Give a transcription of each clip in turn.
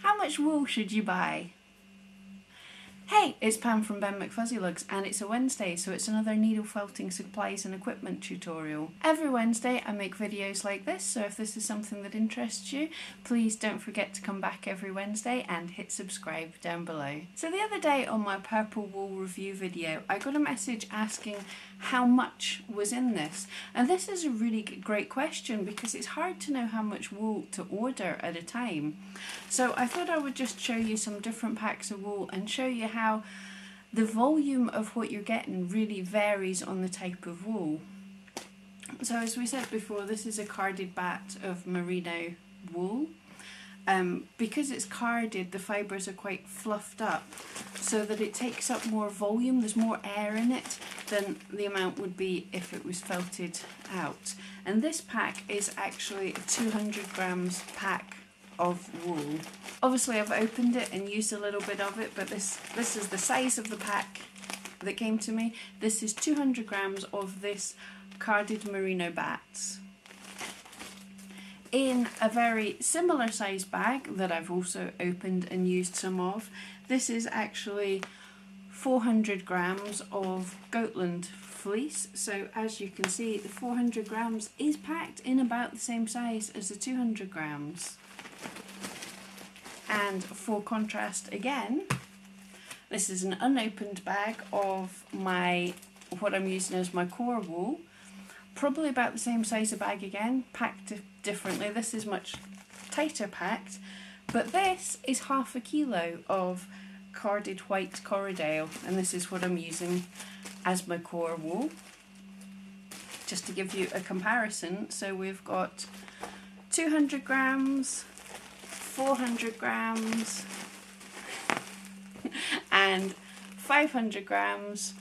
How much wool should you buy? Hey, it's Pam from BenMcFuzzylugs, and it's a Wednesday, so it's another needle felting supplies and equipment tutorial. Every Wednesday I make videos like this, so if this is something that interests you, please don't forget to come back every Wednesday and hit subscribe down below. So the other day on my purple wool review video, I got a message asking how much was in this. And this is a really great question because it's hard to know how much wool to order at a time. So I thought I would just show you some different packs of wool and show you how the volume of what you're getting really varies on the type of wool. So as we said before, this is a carded bat of merino wool. Because it's carded, the fibres are quite fluffed up so that it takes up more volume, there's more air in it than the amount would be if it was felted out. And this pack is actually a 200 grams pack of wool. Obviously I've opened it and used a little bit of it, but this is the size of the pack that came to me. This is 200 grams of this carded merino bats. In a very similar size bag that I've also opened and used some of, this is actually 400 grams of Goatland fleece. So as you can see, the 400 grams is packed in about the same size as the 200 grams. And for contrast again, this is an unopened bag of what I'm using as my core wool. Probably about the same size of bag again, packed differently. This is much tighter packed, but this is half a kilo of carded white Corriedale, and this is what I'm using as my core wool. Just to give you a comparison, so we've got 200 grams, 400 grams, and 500 grams,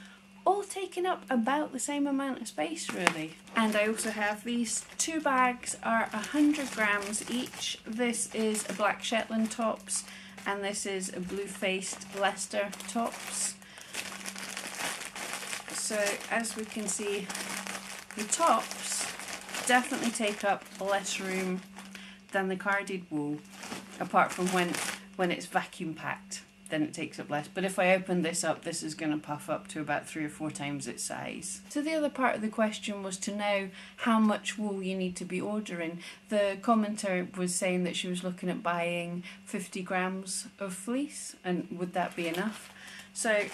all taking up about the same amount of space really. And I also have these two bags are 100 grams each. This is a black Shetland tops and this is a blue-faced Leicester tops. So as we can see, the tops definitely take up less room than the carded wool, apart from when it's vacuum packed. Then it takes up less. But if I open this up, this is going to puff up to about 3 or 4 times its size. So the other part of the question was to know how much wool you need to be ordering. The commenter was saying that she was looking at buying 50 grams of fleece, and would that be enough? So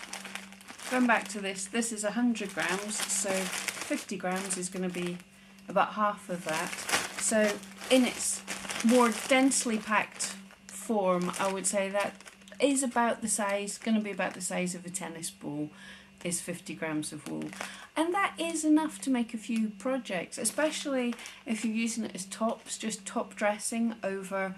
going back to this is 100 grams, so 50 grams is going to be about half of that. So in its more densely packed form, I would say that is about the size, going to be about the size of a tennis ball, is 50 grams of wool. And that is enough to make a few projects, especially if you're using it as tops, just top dressing over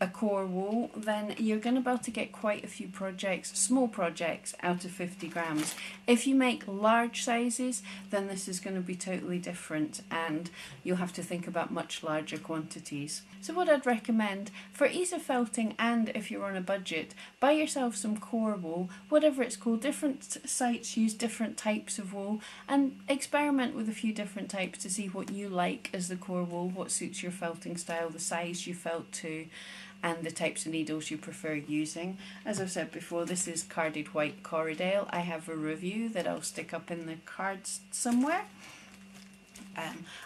a core wool, then you're going to be able to get quite a few projects, small projects, out of 50 grams. If you make large sizes, then this is going to be totally different and you'll have to think about much larger quantities. So what I'd recommend, for ease of felting and if you're on a budget, buy yourself some core wool, whatever it's called. Different sites use different types of wool, and experiment with a few different types to see what you like as the core wool, what suits your felting style, the size you felt to, and the types of needles you prefer using. As I've said before, this is carded white Corriedale. I have a review that I'll stick up in the cards somewhere.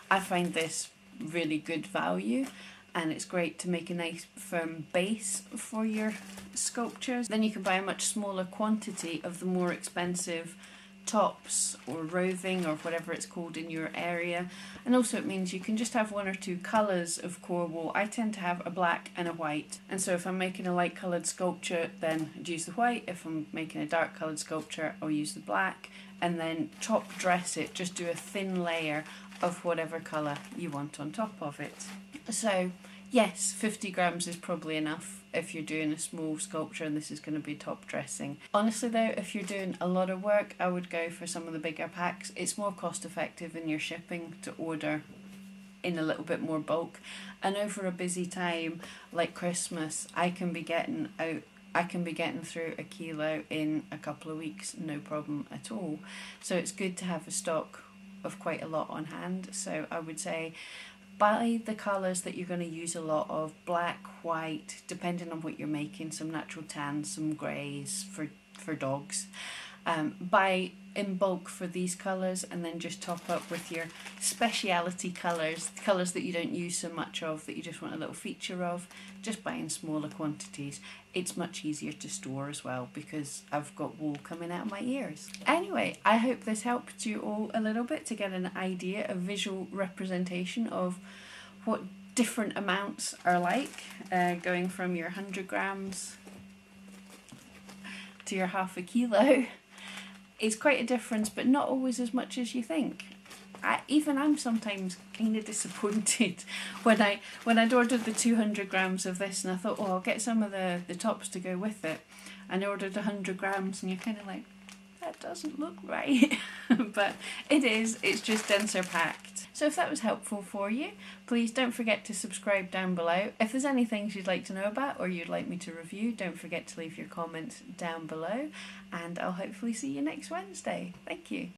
I find this really good value, and it's great to make a nice firm base for your sculptures. Then you can buy a much smaller quantity of the more expensive tops or roving or whatever it's called in your area, and also it means you can just have 1 or 2 colours of core wool. I tend to have a black and a white, and so if I'm making a light coloured sculpture, then I'd use the white. If I'm making a dark coloured sculpture, I'll use the black, and then top dress it, just do a thin layer of whatever colour you want on top of it. So yes, 50 grams is probably enough if you're doing a small sculpture and this is going to be top dressing. Honestly though, if you're doing a lot of work, I would go for some of the bigger packs. It's more cost effective in your shipping to order in a little bit more bulk, and over a busy time like Christmas, I can be getting through a kilo in a couple of weeks, no problem at all. So it's good to have a stock of quite a lot on hand. So I would say buy the colours that you're going to use a lot of, black, white, depending on what you're making, some natural tans, some greys for dogs. Buy in bulk for these colours, and then just top up with your speciality colours that you don't use so much of, that you just want a little feature of. Just buy in smaller quantities. It's much easier to store as well because I've got wool coming out of my ears. Anyway, I hope this helped you all a little bit to get an idea, a visual representation of what different amounts are like, going from your 100 grams to your half a kilo. It's quite a difference, but not always as much as you think. Even I'm sometimes kind of disappointed when I'd ordered the 200 grams of this, and I thought, oh, I'll get some of the tops to go with it, and I ordered 100 grams, and you're kind of like, that doesn't look right. But it is, it's just denser packed. So if that was helpful for you, please don't forget to subscribe down below. If there's any things you'd like to know about or you'd like me to review, don't forget to leave your comments down below, and I'll hopefully see you next Wednesday. Thank you.